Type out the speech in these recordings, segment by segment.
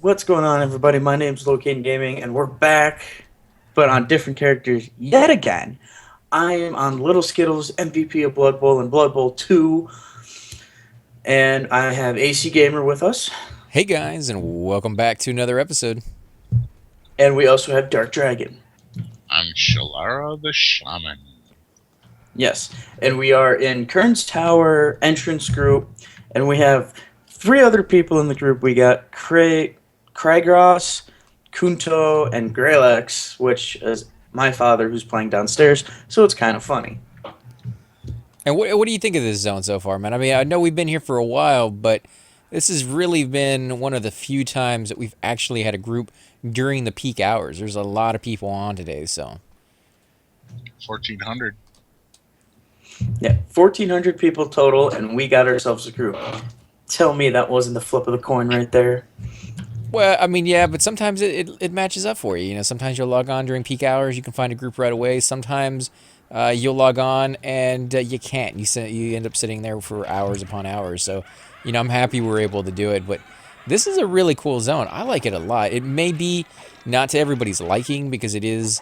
What's going on, everybody? My name's Locating Gaming, and we're back, but on different characters yet again. I am on Little Skittles, MVP of Blood Bowl and Blood Bowl 2, and I have AC Gamer with us, Hey guys, and welcome back to another episode. and we also have Drk Dragn. I'm Shalara the Shaman. Yes, and we are in Kurns Tower entrance group, and we have three other people in the group. We got Kragros, Kunto, and Greylex, which is my father who's playing downstairs, so it's kind of funny. And what do you think of this zone so far, man? I mean, I know we've been here for a while, but this has really been one of the few times that we've actually had a group during the peak hours. There's a lot of people on today, so 1400. Yeah, 1,400 people total, and we got ourselves a group. Tell me that wasn't the flip of the coin right there. well, I mean, yeah, but sometimes it matches up for you. You know, sometimes you'll log on during peak hours, you can find a group right away. Sometimes you'll log on and you can't. You end up sitting there for hours upon hours. So, you know, I'm happy we're able to do it. But this is a really cool zone. I like it a lot. It may be not to everybody's liking because it is,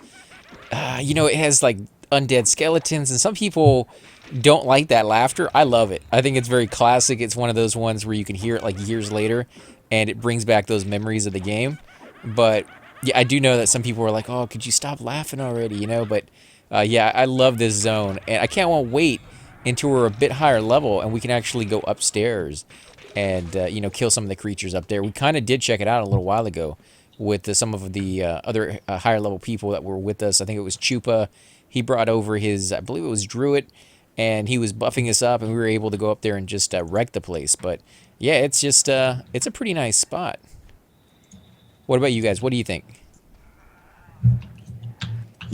it has like undead skeletons, and some people don't like that laughter. I love it. I think it's very classic. It's one of those ones where you can hear it like years later, and it brings back those memories of the game. But yeah, I do know that some people are like, "Oh, could you stop laughing already?" You know. But yeah, I love this zone, and I can't wait until we're a bit higher level and we can actually go upstairs and kill some of the creatures up there. We kind of did check it out a little while ago with some of the other higher level people that were with us. I think it was Chupa. He brought over his, I believe it was Druid, and he was buffing us up, and we were able to go up there and just wreck the place. But yeah, it's just it's a pretty nice spot. What about you guys? What do you think?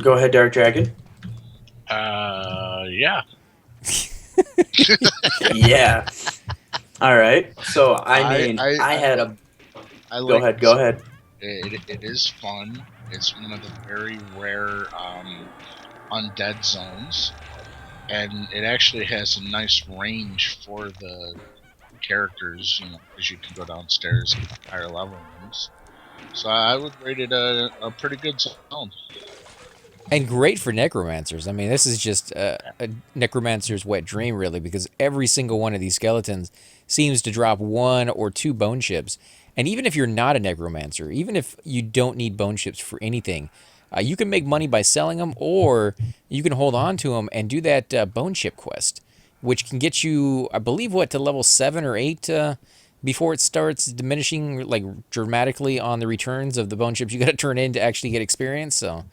Go ahead, Dark Dragon. Yeah. Yeah. All right. So I I mean, I I I, had li- a. I Go like ahead. this. Go ahead. It is fun. It's one of the very rare undead zones, and it actually has a nice range for the characters. You know, because you can go downstairs and higher level ones. So I would rate it a pretty good zone. And great for necromancers. I mean, this is just a necromancer's wet dream, really, because every single one of these skeletons seems to drop one or two bone chips. And even if you're not a necromancer, even if you don't need bone chips for anything, you can make money by selling them, or you can hold on to them and do that bone chip quest, which can get you, I believe, what, to level 7 or 8 before it starts diminishing like dramatically on the returns of the bone chips you got to turn in to actually get experience. So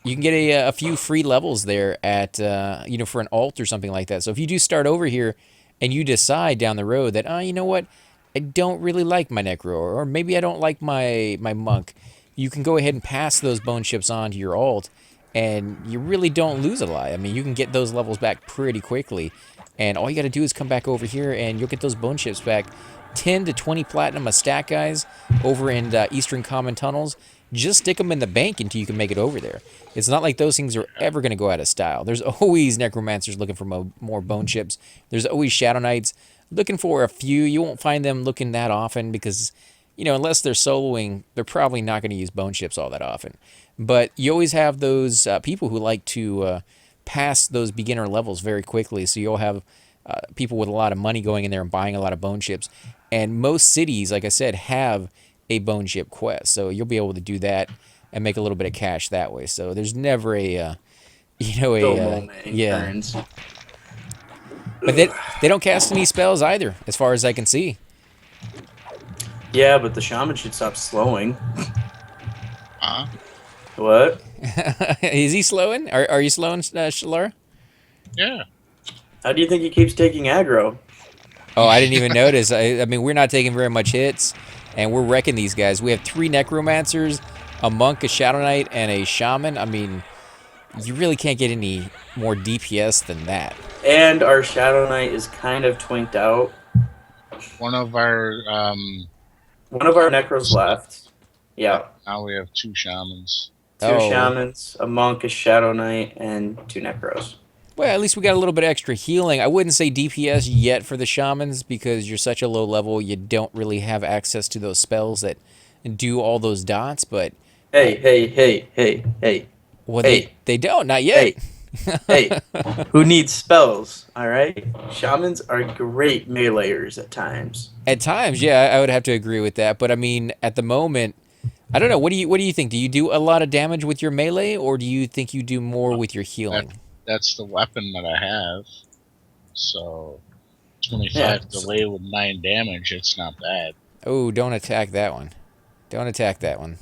you can get a few free levels there at for an alt or something like that. So if you do start over here and you decide down the road that you know what, I don't really like my necro, or maybe I don't like my monk, you can go ahead and pass those bone chips on to your alt, and you really don't lose a lot. I mean, you can get those levels back pretty quickly, and all you got to do is come back over here and you'll get those bone chips back. 10 to 20 platinum a stack, guys, over in Eastern Common Tunnels. Just stick them in the bank until you can make it over there. It's not like those things are ever going to go out of style. There's always necromancers looking for more bone chips. There's always shadow knights looking for a few. You won't find them looking that often because, unless they're soloing, they're probably not going to use bone chips all that often. But you always have those people who like to pass those beginner levels very quickly. So you'll have people with a lot of money going in there and buying a lot of bone chips. And most cities, like I said, have a bone chip quest. So you'll be able to do that and make a little bit of cash that way. So there's never Dull moment in yeah. Kearns. But they don't cast any spells either, as far as I can see. Yeah, but the shaman should stop slowing. Huh? What? Is he slowing? Are you slowing, Shalara? Yeah. How do you think he keeps taking aggro? Oh, I didn't even notice. I mean, we're not taking very much hits, and we're wrecking these guys. We have 3 necromancers, a monk, a shadow knight, and a shaman. I mean, you really can't get any more DPS than that. And our shadow knight is kind of twinked out. One of our One of our necros left. Yeah. now we have 2 shamans. Two Oh, shamans, a monk, a shadow knight, and 2 necros. Well, at least we got a little bit extra healing. I wouldn't say DPS yet for the shamans because you're such a low level, you don't really have access to those spells that do all those dots. But Hey, hey, hey, hey, hey, well, hey, they don't, not yet. hey, hey. Who needs spells? All right. Shamans are great meleeers at times. At times, yeah, I would have to agree with that. But I mean, at the moment, I don't know. What do you think? Do you do a lot of damage with your melee, or do you think you do more with your That healing? that's the weapon that I have. So Yeah. 25 delay with 9 damage. It's not bad. Oh, don't attack that one. Don't attack that one.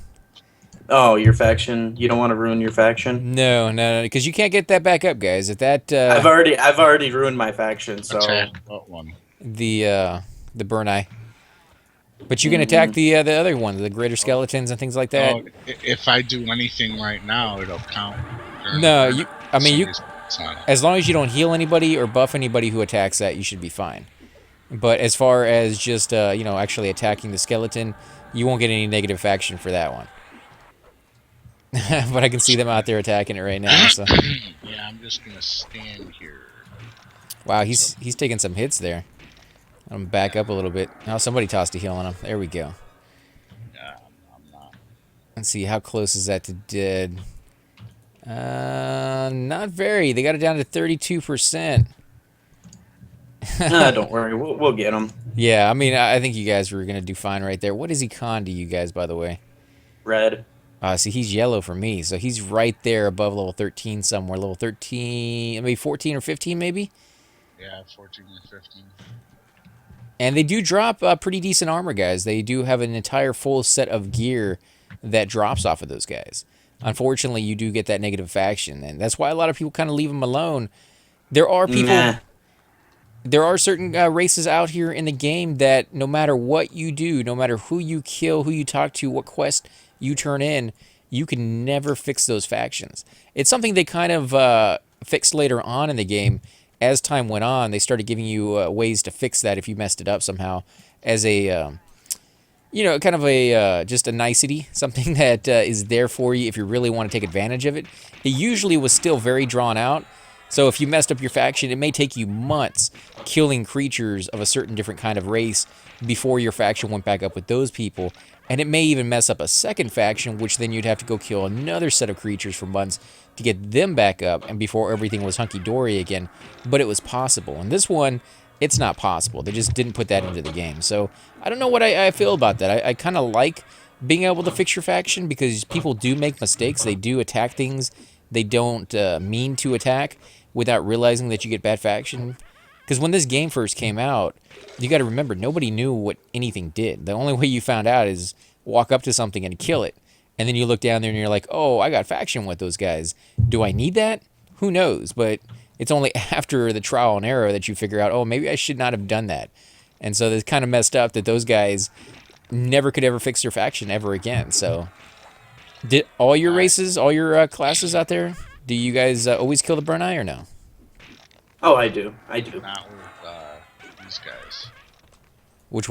Oh, your faction. You don't want to ruin your faction. No, no, no, because you can't get that back up, guys. If that I've already ruined my faction. So Attack what one? the burn eye, but you can attack mm, the other ones, the greater skeletons and things like that. Oh, if I do anything right now, it'll count. No, you. I mean, you. Somebody's on. As long as you don't heal anybody or buff anybody who attacks that, you should be fine. But as far as just actually attacking the skeleton, you won't get any negative faction for that one. But I can see them out there attacking it right now. So Yeah, I'm just gonna stand here. wow, So, he's taking some hits there. I'm back up a little bit. Oh, somebody tossed a heal on him. There we go. yeah, I'm not. Let's see, how close is that to dead? Not very. They got it down to 32%. don't worry. We'll get them. Yeah, I mean, I think you guys were gonna do fine right there. What is he con to you guys, by the way? Red. See, he's yellow for me, so he's right there above level 13 somewhere. Level 13, maybe 14 or 15, maybe? Yeah, 14 and 15. And they do drop pretty decent armor, guys. They do have an entire full set of gear that drops off of those guys. Unfortunately, you do get that negative faction, and that's why a lot of people kind of leave them alone. There are people... Nah. There are certain races out here in the game that no matter what you do, no matter who you kill, who you talk to, what quest you turn in, you can never fix those factions. It's something they kind of fixed later on in the game. As time went on, they started giving you ways to fix that if you messed it up somehow as a, kind of a just a nicety, something that is there for you if you really want to take advantage of it. It usually was still very drawn out. So if you messed up your faction, it may take you months killing creatures of a certain different kind of race before your faction went back up with those people. And it may even mess up a second faction, which then you'd have to go kill another set of creatures for months to get them back up and before everything was hunky-dory again. But it was possible. And this one, it's not possible. They just didn't put that into the game. So I don't know what I feel about that. I kind of like being able to fix your faction because people do make mistakes. They do attack things they don't mean to attack without realizing that you get bad faction. Because when this game first came out, you got to remember, nobody knew what anything did. The only way you found out is walk up to something and kill it. And then you look down there and you're like, oh, I got faction with those guys. Do I need that? Who knows? But it's only after the trial and error that you figure out, oh, maybe I should not have done that. And so it's kind of messed up that those guys never could ever fix their faction ever again. So did all your races, all your classes out there, do you guys always kill the Burn Eye or no? Oh, I do. I do. Not with these guys, What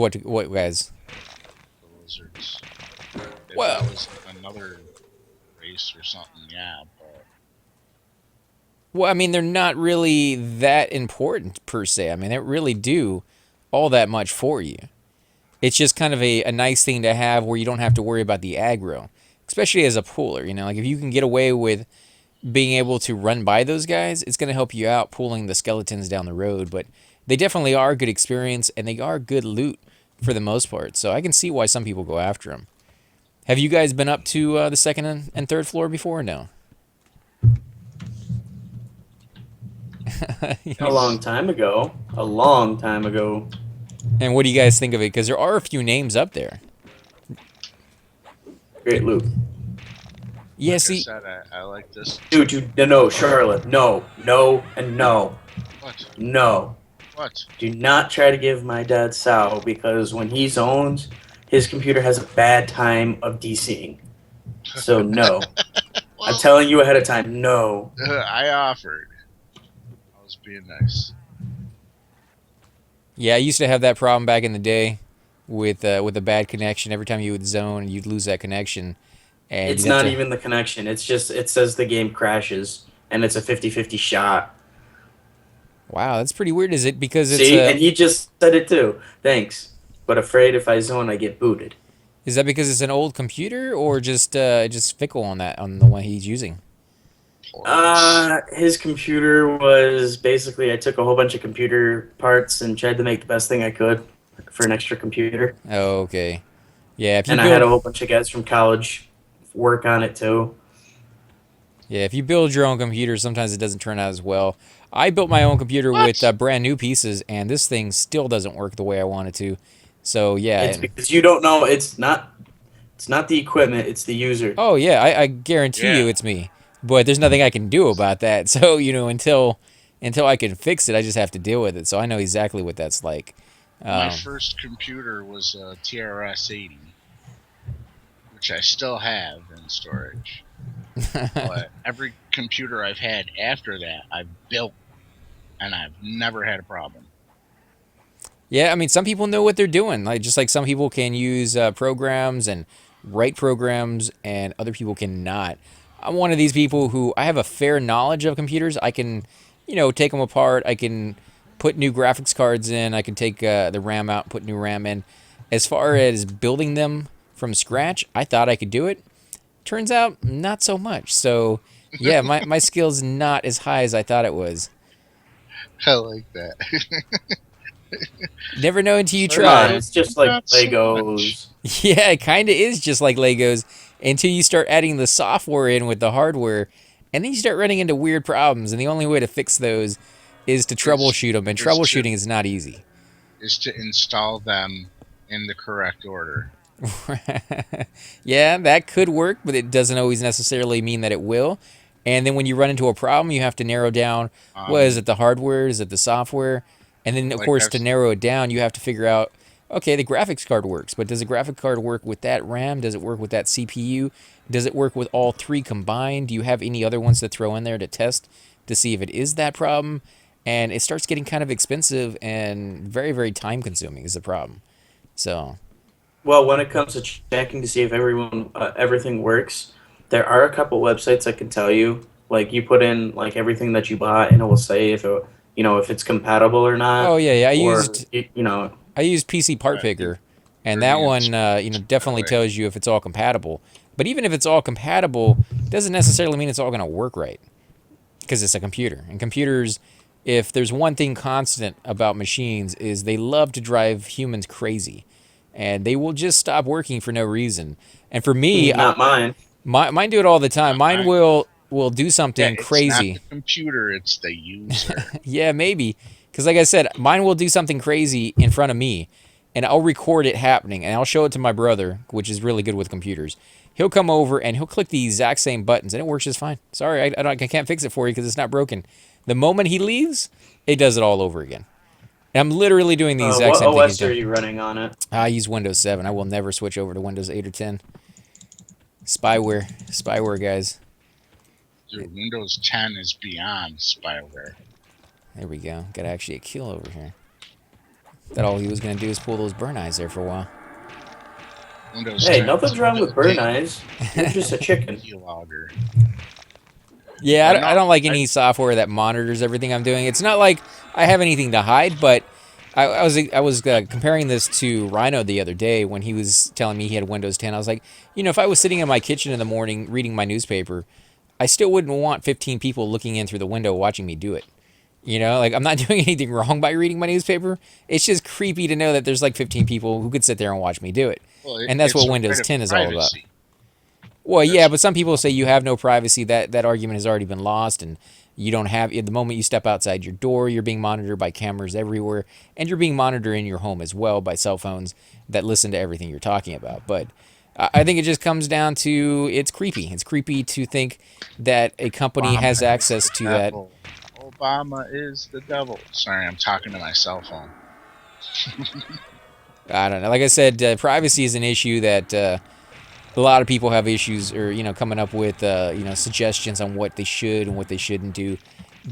guys? the lizards. If Well, that was another race or something, yeah, but well, I mean, they're not really that important per se. I mean, they don't really do all that much for you. It's just kind of a nice thing to have where you don't have to worry about the aggro, especially as a pooler. Like if you can get away with being able to run by those guys, it's going to help you out pulling the skeletons down the road. But they definitely are a good experience, and they are good loot for the most part. So I can see why some people go after them. Have you guys been up to the second and third floor before or no? A long time ago. A long time ago. And what do you guys think of it? Because there are a few names up there. Great loot. Yeah, like I see, said, I like this. Dude, no, Charlotte. No, and no. What? No. What? Do not try to give my dad Sao because when he zones, his computer has a bad time of DCing. So no. I'm telling you ahead of time, no. I offered. I was being nice. yeah, I used to have that problem back in the day with a bad connection. Every time you would zone, you'd lose that connection. And It's you'd have not to- even the connection. It's just, it says the game crashes, and it's a 50-50 shot. Wow, that's pretty weird. Is it because it's See, a and he just said it too. Thanks, but afraid if I zone, I get booted. is that because it's an old computer or just fickle on that on the one he's using? Ports. His computer was basically I took a whole bunch of computer parts and tried to make the best thing I could for an extra computer. Oh, okay. Yeah, if you And I had build a whole bunch of guys from college work on it too. yeah, if you build your own computer, sometimes it doesn't turn out as well. I built my own computer with What? brand new pieces, and this thing still doesn't work the way I want it to. So yeah, It's because you don't know. It's not the equipment. It's the user. oh yeah, I guarantee you Yeah. it's me. But there's nothing I can do about that. So until I can fix it, I just have to deal with it. So I know exactly what that's like. My Um, first computer was a TRS-80, which I still have in storage. But every computer I've had after that, I've built, and I've never had a problem. Yeah, I mean, some people know what they're doing. Like just like some people can use programs and write programs, and other people cannot. I'm one of these people who I have a fair knowledge of computers. I can, take them apart. I can put new graphics cards in. I can take the RAM out, and put new RAM in. As far as building them from scratch, I thought I could do it. Turns out, not so much. So, yeah, my skill's not as high as I thought it was. I like that. Never know until you Come on, try. it's just like Not so much. Legos. Yeah, it kind of is just like Legos until you start adding the software in with the hardware, and then you start running into weird problems. And the only way to fix those is to Is troubleshoot them, and is to troubleshooting is not easy. is to install them in the correct order. Yeah, that could work, but it doesn't always necessarily mean that it will. And then when you run into a problem, you have to narrow down, what is Um, it, the hardware? Is it the software? And then, of like course, I've to narrow it down, you have to figure out, okay, the graphics card works, but does the graphic card work with that RAM? Does it work with that CPU? Does it work with all three combined? Do you have any other ones to throw in there to test to see if it is that problem? And it starts getting kind of expensive and very, very time consuming is the problem. So, Well, when it comes to checking to see if everything works, there are a couple websites that can tell you. Like you put in like everything that you bought, and it will say if it's compatible or oh not, yeah, yeah, or you know. I use PC Part I've been Picker, and that pretty one, instructions that definitely way. tells you if it's all compatible. But even if it's all compatible, doesn't necessarily mean it's all going to work right because it's a computer. And computers, if there's one thing constant about machines, is they love to drive humans crazy, and they will just stop working for no reason. And for me, Not mine. mine do it all the time. Not Mine mine. will do Yeah, something it's not the crazy. computer; it's the user. Yeah, maybe. Because, like I said, mine will do something crazy in front of me, and I'll record it happening, and I'll show it to my brother, which is really good with computers. He'll come over and he'll click the exact same buttons, and it works just fine. Sorry, I can't fix it for you because it's not broken. The moment he leaves, it does it all over again. And I'm literally doing the exact What same thing he's OS are doing. you running on it? I use Windows 7. I will never switch over to Windows 8 or 10. Spyware, guys. Dude, Windows 10 is beyond spyware. There we go. Got actually a kill over here. Thought all he was gonna do is pull those burn eyes there for a while. Windows Hey, 10 is nothing's wrong with burn built-in eyes. You're just a chicken. keylogger. Yeah, I know. I don't like any software that monitors everything I'm doing. It's not like I have anything to hide, but I was comparing this to Rhino the other day when he was telling me he had Windows 10. I was like, if I was sitting in my kitchen in the morning reading my newspaper, I still wouldn't want 15 people looking in through the window watching me do it. Like I'm not doing anything wrong by reading my newspaper. It's just creepy to know that there's like 15 people who could sit there and watch me do it. Well, And that's it's what a Windows right of 10 is all about. privacy. Well, yeah, That's but some people say you have no privacy. That argument has already been lost, and you don't have. The moment you step outside your door, you're being monitored by cameras everywhere, and you're being monitored in your home as well by cell phones that listen to everything you're talking about. But I think it just comes down to it's creepy. It's creepy to think that a company has Obama is access the to that. devil. Obama is the devil. Sorry, I'm talking to my cell phone. I don't know. Like I said, privacy is an issue that a lot of people have issues, or coming up with suggestions on what they should and what they shouldn't do.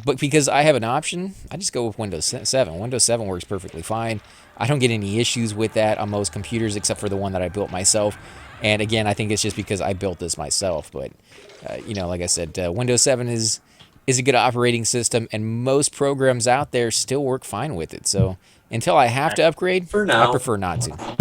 But because I have an option, I just go with Windows 7. Windows 7 works perfectly fine. I don't get any issues with that on most computers except for the one that I built myself. And again, I think it's just because I built this myself. But like I said, Windows 7 is is a good operating system, and most programs out there still work fine with it. So until I have to upgrade, For I now. prefer not to.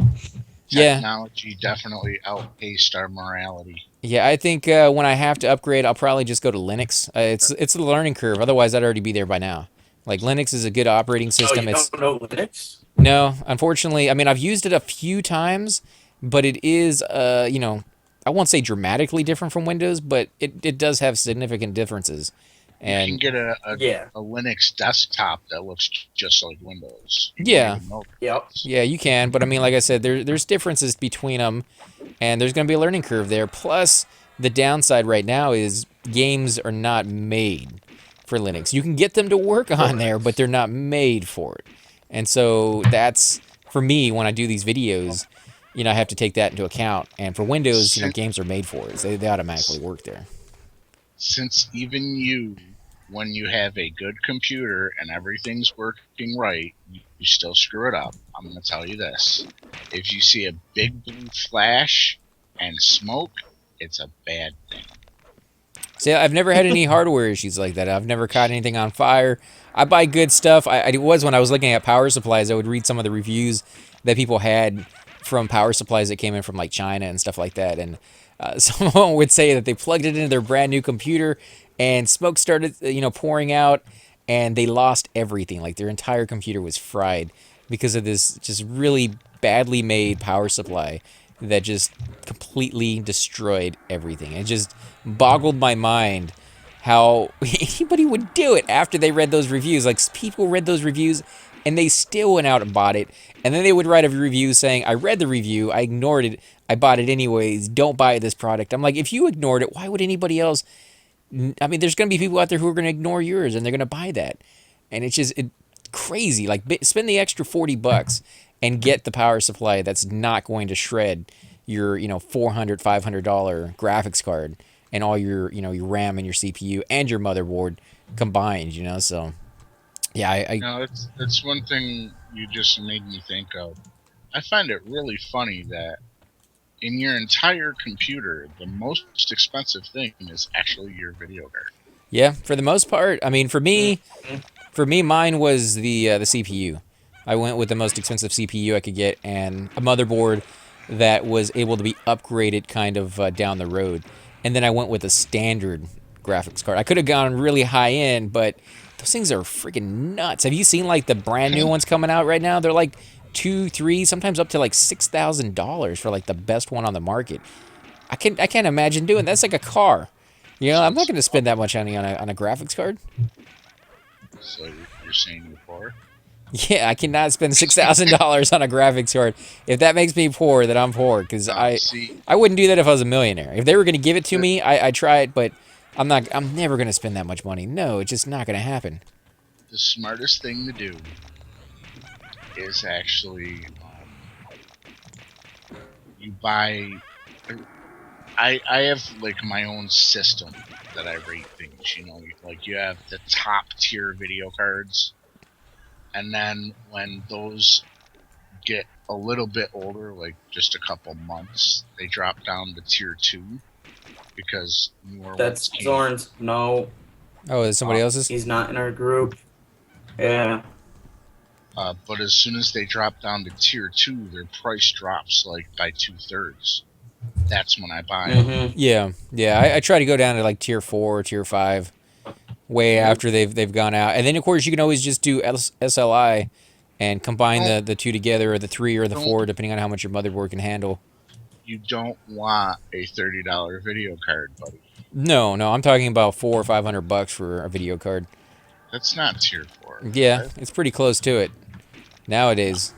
Yeah, Technology definitely outpaced our morality. yeah. I think when I have to upgrade, I'll probably just go to Linux. It's a learning curve. Otherwise, I'd already be there by now. Like Linux is a good operating Oh, you system. It's don't know Linux? no, unfortunately, I mean I've used it a few times, but it is I won't say dramatically different from Windows, but it does have significant differences. You can And get Yeah. a Linux desktop that looks just like Windows. You won't yeah, even know Yep. this. yeah, you can, but I mean like I said, there's differences between them, and there's going to be a learning curve there. Plus, the downside right now is games are not made for Linux. You can get them to work on there, but they're not made for it. And so that's for me when I do these videos, I have to take that into account. And for Windows, Since, games are made for it. So they automatically work there. since even you, when you have a good computer and everything's working right, you still screw it up. I'm going to tell you this. If you see a big blue flash and smoke, it's a bad thing. See, I've never had any hardware issues like that. I've never caught anything on fire. I buy good stuff. I was when I was looking at power supplies, I would read some of the reviews that people had from power supplies that came in from like China and stuff like that. And someone would say that they plugged it into their brand new computer and smoke started, pouring out, and they lost everything. Like their entire computer was fried because of this just really badly made power supply that just completely destroyed everything. It just boggled my mind how anybody would do it after they read those reviews. Like people read those reviews and they still went out and bought it. And then they would write a review saying, I read the review, I ignored it, I bought it anyways, don't buy this product. I'm like, if you ignored it, why would anybody else? I mean, there's going to be people out there who are going to ignore yours and they're going to buy that. And it's just crazy. Like, spend the extra $40 and get the power supply that's not going to shred your, $400, $500 graphics card and all your RAM and your CPU and your motherboard combined, So, yeah, Now, that's one thing you just made me think of. I find it really funny that in your entire computer, the most expensive thing is actually your video card. yeah, for the most part. I mean, for me, mine was the CPU. I went with the most expensive CPU I could get and a motherboard that was able to be upgraded kind of down the road. And then I went with a standard graphics card. I could have gone really high end, but those things are freaking nuts. Have you seen like the brand new ones coming out right now? They're like two, three, sometimes up to like $6,000 for like the best one on the market. I can't imagine doing that's like a car. I'm not going to spend that much money on a graphics card. So you're saying you're poor? Yeah, I cannot spend $6,000 on a graphics card. If that makes me poor, then I'm poor because See, I wouldn't do that if I was a millionaire. If they were going to give it to me, I'd try it, but I'm not. I'm never going to spend that much money. No, it's just not going to happen. the smartest thing to do is actually you buy. I have like my own system that I rate things. Like you have the top tier video cards, and then when those get a little bit older, like just a couple months, they drop down to tier 2 because newer That's ones came. Zorn's. No, Oh, is somebody else's? he's not in our group. Yeah. But as soon as they drop down to tier 2, their price drops like by 2/3. That's when I buy it. Mm-hmm. Yeah. I try to go down to like tier 4 or tier 5, way after they've gone out, and then of course you can always just do SLI and combine the two together, or the 3 or the 4, depending on how much your motherboard can handle. You don't want a $30 video card, buddy. No, I'm talking about $400 or $500 for a video card. That's not tier 4. Yeah, it's pretty close to it nowadays.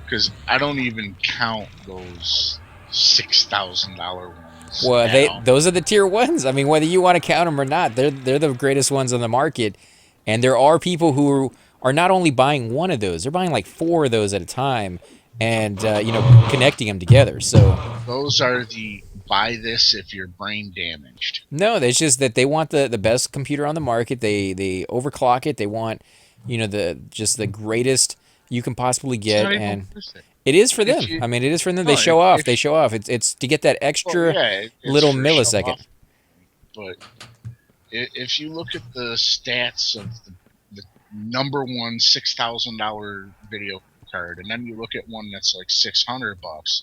Because I don't even count those $6,000 ones. Well, those are the tier 1s. I mean, whether you want to count them or not, they're the greatest ones on the market. And there are people who are not only buying one of those, they're buying like 4 of those at a time, and connecting them together. So those are the buy this if you're brain damaged. no, it's just that they want the best computer on the market. They overclock it. They want the greatest you can possibly It's get, not even and worth it. it is for them. If you- I mean, it is for them. No, They show off. if- They show off. It's to get that extra Well, yeah, it's little for show millisecond. off, but if you look at the stats of the number one $6,000 video card, and then you look at one that's like $600,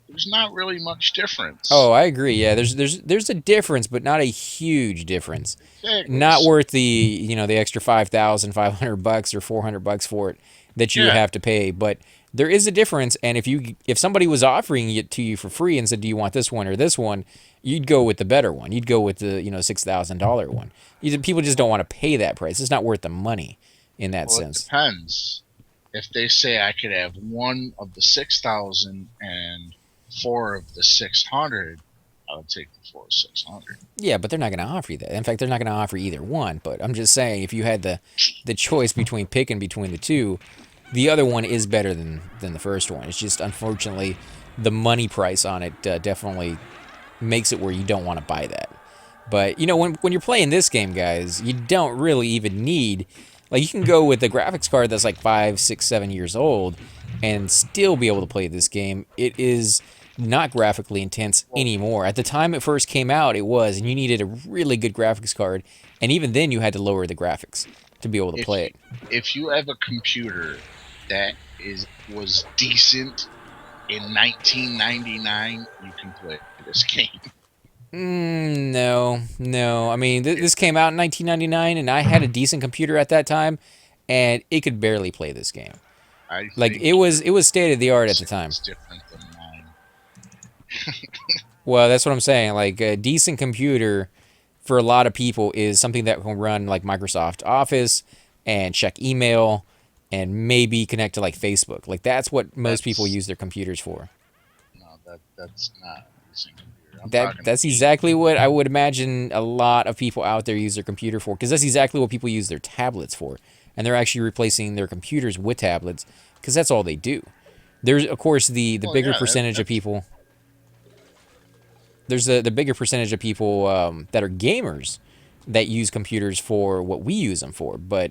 there's not really much difference. Oh, I agree. Yeah, there's a difference, but not a huge difference. Exactly. Not worth the extra 5,500 bucks or 400 bucks for it that you Yeah. have to pay. But there is a difference, and if somebody was offering it to you for free and said, "Do you want this one or this one?" You'd go with the better one. You'd go with the $6,000 one. People just don't want to pay that price. It's not worth the money in that Well, it sense. depends. If they say I could have one of the 6,000 and four of the 600, I would take the 4 of 600. Yeah, but they're not going to offer you that. In fact, they're not going to offer either one. But I'm just saying, if you had the choice between picking between the two, the other one is better than the first one. It's just unfortunately the money price on it definitely makes it where you don't want to buy that. But when you're playing this game, guys, you don't really even need, like, you can go with a graphics card that's like 5, 6, 7 years old and still be able to play this game. It is not graphically intense anymore. At the time it first came out, it was, and you needed a really good graphics card, and even then you had to lower the graphics to be able to play it. If you have a computer that was decent in 1999, you can play this game. No. I mean, this came out in 1999, and I had a decent computer at that time, and it could barely play this game. I Like, think it was state of the art at the time. It's different than mine. Well, that's what I'm saying. Like, a decent computer for a lot of people is something that can run like Microsoft Office and check email and maybe connect to like Facebook. Like, that's what most people use their computers for. No, that's not a decent computer. That's exactly what I would imagine a lot of people out there use their computer for, because that's exactly what people use their tablets for, and they're actually replacing their computers with tablets because that's all they do. There's, of course, the bigger percentage of people. There's the bigger percentage of people that are gamers that use computers for what we use them for, but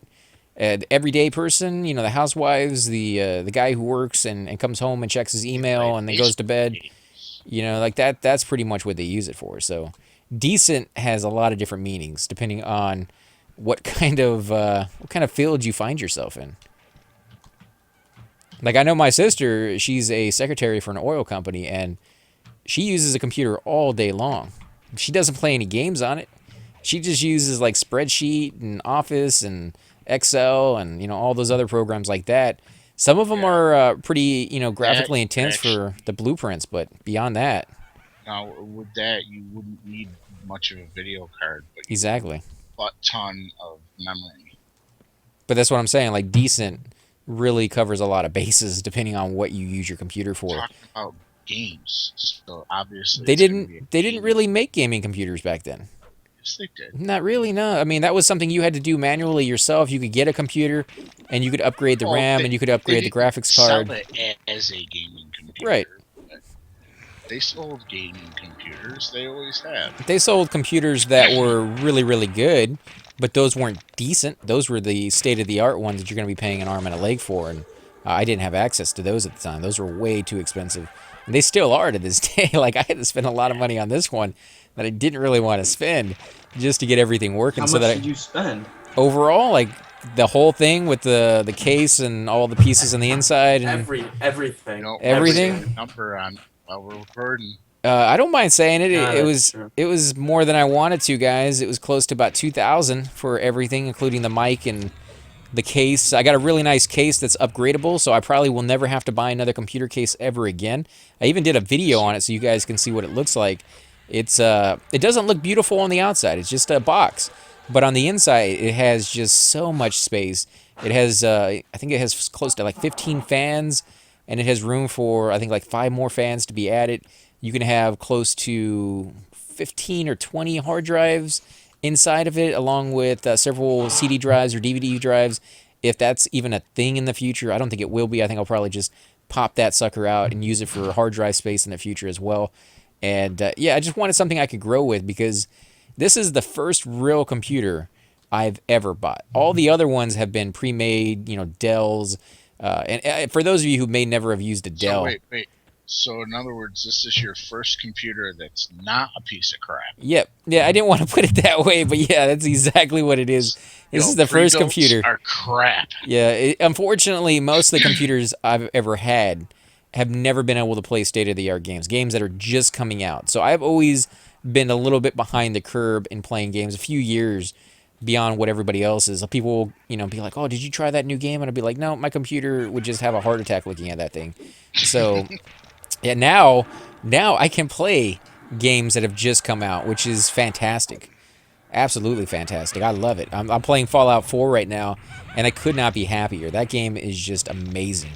the everyday person, the housewives, the guy who works and comes home and checks his email and then goes to bed. Like that's pretty much what they use it for. So decent has a lot of different meanings depending on what kind of field you find yourself in. Like, I know my sister, she's a secretary for an oil company, and she uses a computer all day long. She doesn't play any games on it. She just uses like Spreadsheet and Office and Excel and all those other programs like that. Some of them are pretty, graphically intense for the blueprints, but beyond that. Now, with that, you wouldn't need much of a video card, but Exactly. a ton of memory. But that's what I'm saying. Like, decent really covers a lot of bases depending on what you use your computer for. Talking about games, so obviously They it's gonna be a didn't game. really make gaming computers back then. Yes, they did. Not really, no. I mean, that was something you had to do manually yourself. You could get a computer, and you could upgrade the RAM, and you could upgrade the graphics card. Sell it as a gaming computer. Right. They sold gaming computers. They always have. They sold computers that were really, really good, but those weren't decent. Those were the state-of-the-art ones that you're going to be paying an arm and a leg for, and I didn't have access to those at the time. Those were way too expensive. And they still are to this day. Like, I had to spend a lot of money on this one that I didn't really want to spend just to get everything working. How much did you spend? Overall, like, the whole thing with the case and all the pieces on the inside and Everything. Everything? Number on while we're recording. I don't mind saying it. Yeah, It was that's true. it was more than I wanted to, guys. It was close to about 2,000 for everything, including the mic and the case. I got a really nice case that's upgradable, so I probably will never have to buy another computer case ever again. I even did a video on it so you guys can see what it looks like. It doesn't look beautiful on the outside. It's just a box, but on the inside it has just so much space. It has I think it has close to like 15 fans, and it has room for, I think, like 5 more fans to be added. You can have close to 15 or 20 hard drives inside of it, along with several CD drives or DVD drives, if that's even a thing in the future. I don't think it will be. I think I'll probably just pop that sucker out and use it for hard drive space in the future as well. And yeah, I just wanted something I could grow with, because this is the first real computer I've ever bought. All the other ones have been pre-made, Dells. And for those of you who may never have used a Dell. So wait. So in other words, this is your first computer that's not a piece of crap. Yep. Yeah, I didn't want to put it that way, but yeah, that's exactly what it is. This Yo, is the first pre-builts computer. are crap. Yeah, unfortunately, most of the computers I've ever had have never been able to play state-of-the-art games that are just coming out. So I've always been a little bit behind the curve in playing games, a few years beyond what everybody else is. People will, be like, "Oh, did you try that new game?" And I'd be like, "No, my computer would just have a heart attack looking at that thing." So yeah, now I can play games that have just come out, which is fantastic. Absolutely fantastic. I love it. I'm playing Fallout 4 right now, and I could not be happier. That game is just amazing,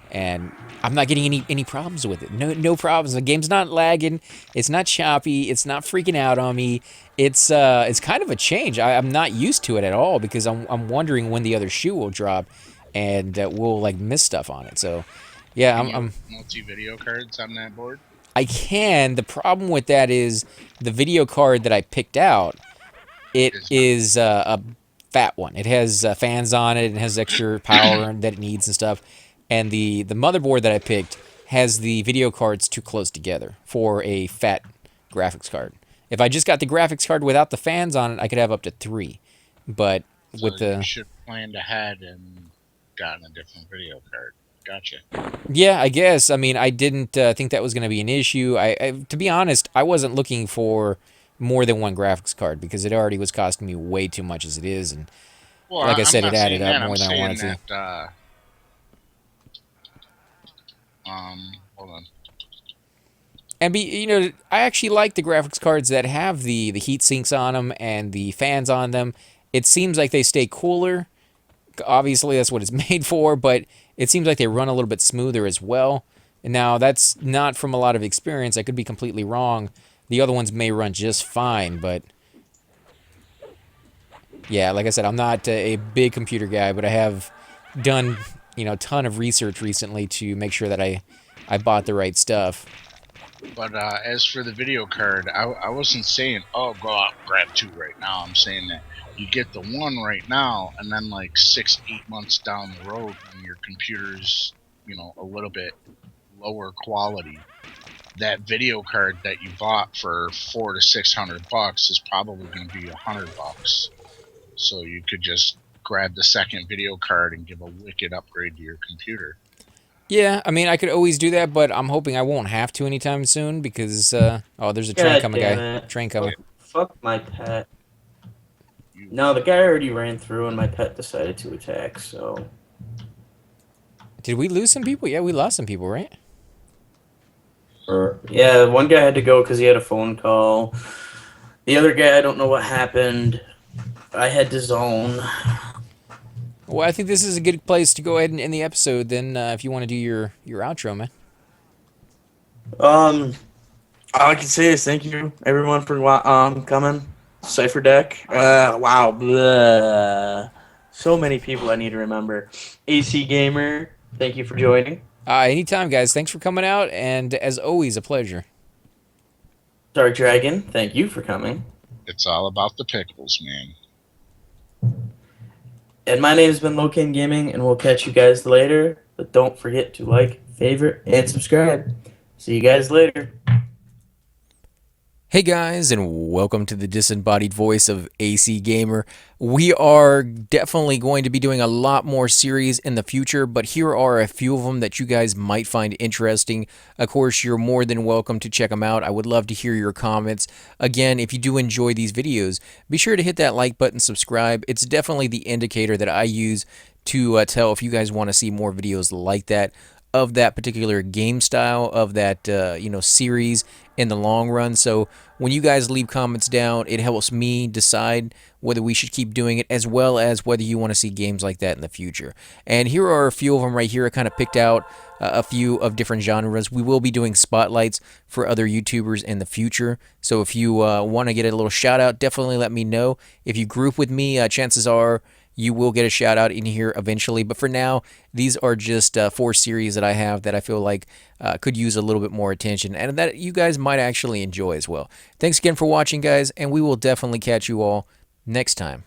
and I'm not getting any problems with it. No problems. The game's not lagging. It's not choppy. It's not freaking out on me. It's kind of a change. I'm not used to it at all because I'm wondering when the other shoe will drop, and we'll like miss stuff on it. So yeah, Can you I'm multi-video cards on that board? I can. The problem with that is the video card that I picked out. It is a fat one. It has fans on it and has extra power that it needs and stuff. And the motherboard that I picked has the video cards too close together for a fat graphics card. If I just got the graphics card without the fans on it, I could have up to 3. But So with you the should have planned ahead and gotten a different video card. Gotcha. yeah, I guess. I mean, I didn't think that was going to be an issue. To be honest, I wasn't looking for more than one graphics card because it already was costing me way too much as it is, and Well, like I I'm said, it not added saying up that. more I'm than I saying wanted to. that. Hold on. And I actually like the graphics cards that have the heat sinks on them and the fans on them. It seems like they stay cooler. Obviously, that's what it's made for, but it seems like they run a little bit smoother as well. And now, that's not from a lot of experience. I could be completely wrong. The other ones may run just fine, but yeah, like I said, I'm not a big computer guy, but I have done, a ton of research recently to make sure that I bought the right stuff. But as for the video card, I wasn't saying, oh, go out and grab 2 right now. I'm saying that you get the 1 right now, and then like 6-8 months down the road, when your computer's a little bit lower quality, that video card that you bought for $400 to $600 is probably going to be $100. So you could just grab the second video card and give a wicked upgrade to your computer. Yeah, I mean, I could always do that, but I'm hoping I won't have to anytime soon because, oh, there's a train God coming, damn guy. it. Train coming. Fuck my pet. No, the guy already ran through and my pet decided to attack, so... Did we lose some people? Yeah, we lost some people, right? Yeah, one guy had to go because he had a phone call. The other guy, I don't know what happened. I had to zone. Well, I think this is a good place to go ahead and end the episode then, if you want to do your outro, man. All I can say is thank you, everyone, for coming. Cypher Deck. Wow. Blah. So many people I need to remember. AC Gamer, thank you for joining. Anytime, guys. Thanks for coming out, and as always, a pleasure. Drk Dragn, thank you for coming. It's all about the pickles, man. And my name has been Locan Gaming, and we'll catch you guys later. But don't forget to like, favorite, and subscribe. See you guys later. Hey guys, and welcome to the disembodied voice of AC Gamer. We are definitely going to be doing a lot more series in the future, but here are a few of them that you guys might find interesting. Of course, you're more than welcome to check them out. I would love to hear your comments. Again, if you do enjoy these videos, be sure to hit that like button, subscribe. It's definitely the indicator that I use to tell if you guys want to see more videos like that, of that particular game style, of that series in the long run. So when you guys leave comments down, it helps me decide whether we should keep doing it, as well as whether you want to see games like that in the future. And here are a few of them right here. I kind of picked out a few of different genres. We will be doing spotlights for other YouTubers in the future. So if you want to get a little shout out, definitely let me know. If you group with me, chances are you will get a shout out in here eventually. But for now, these are just 4 series that I have that I feel like could use a little bit more attention and that you guys might actually enjoy as well. Thanks again for watching, guys, and we will definitely catch you all next time.